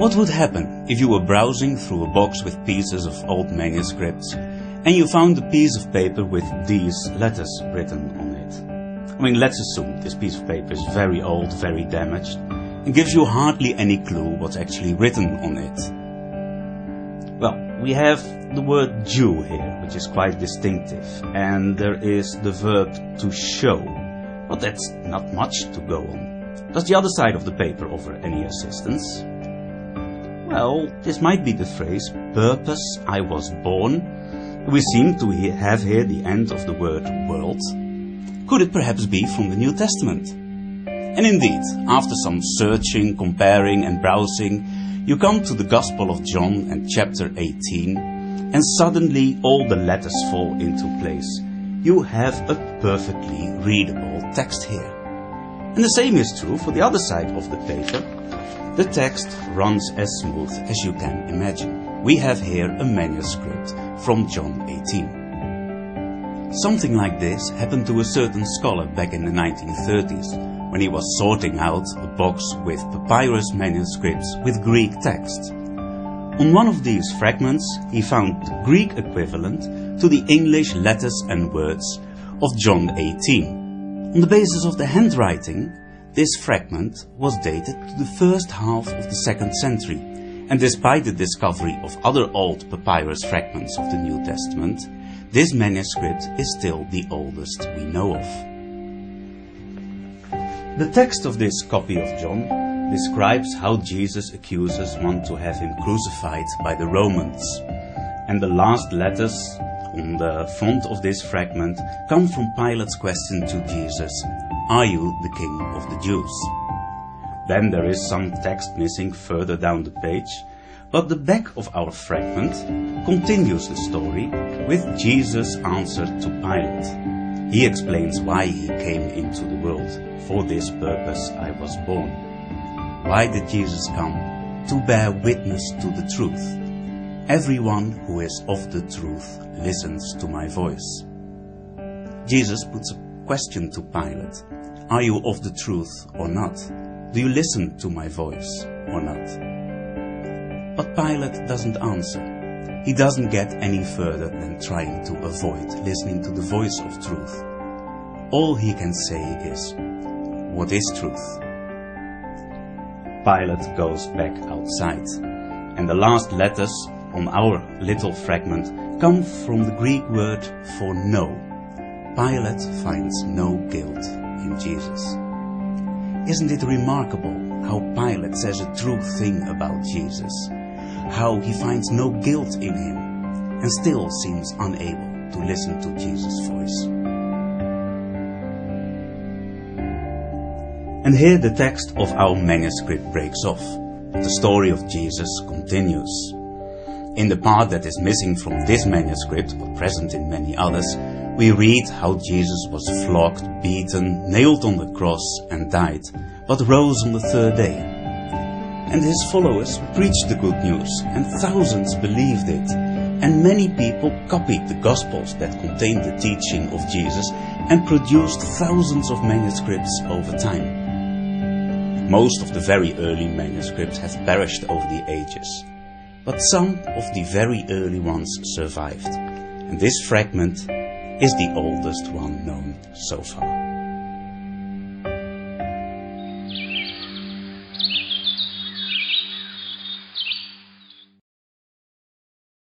What would happen if you were browsing through a box with pieces of old manuscripts and you found a piece of paper with these letters written on it? I mean, let's assume this piece of paper is very old, very damaged, and gives you hardly any clue what's actually written on it. Well, we have the word Jew here, which is quite distinctive, and there is the verb to show, but that's not much to go on. Does the other side of the paper offer any assistance? Well, this might be the phrase, purpose I was born. We seem to have here the end of the word world. Could it perhaps be from the New Testament? And indeed, after some searching, comparing and browsing, you come to the Gospel of John and chapter 18, and suddenly all the letters fall into place. You have a perfectly readable text here. And the same is true for the other side of the paper. The text runs as smooth as you can imagine. We have here a manuscript from John 18. Something like this happened to a certain scholar back in the 1930s, when he was sorting out a box with papyrus manuscripts with Greek text. On one of these fragments, he found the Greek equivalent to the English letters and words of John 18. On the basis of the handwriting, this fragment was dated to the first half of the 2nd century, and despite the discovery of other old papyrus fragments of the New Testament, this manuscript is still the oldest we know of. The text of this copy of John describes how Jesus accuses one to have him crucified by the Romans, and the last letters on the front of this fragment come from Pilate's question to Jesus, "Are you the King of the Jews?" Then there is some text missing further down the page, but the back of our fragment continues the story with Jesus' answer to Pilate. He explains why he came into the world. For this purpose I was born. Why did Jesus come? To bear witness to the truth. Everyone who is of the truth listens to my voice. Jesus puts a question to Pilate. Are you of the truth or not? Do you listen to my voice or not? But Pilate doesn't answer. He doesn't get any further than trying to avoid listening to the voice of truth. All he can say is, "What is truth?" Pilate goes back outside, and the last letters on our little fragment come from the Greek word for no. Pilate finds no guilt in Jesus. Isn't it remarkable how Pilate says a true thing about Jesus? How he finds no guilt in him and still seems unable to listen to Jesus' voice. And here the text of our manuscript breaks off. The story of Jesus continues. In the part that is missing from this manuscript, but present in many others, we read how Jesus was flogged, beaten, nailed on the cross and died, but rose on the 3rd day. And his followers preached the good news, and thousands believed it. And many people copied the Gospels that contained the teaching of Jesus and produced thousands of manuscripts over time. Most of the very early manuscripts have perished over the ages, but some of the very early ones survived. And this fragment is the oldest one known so far.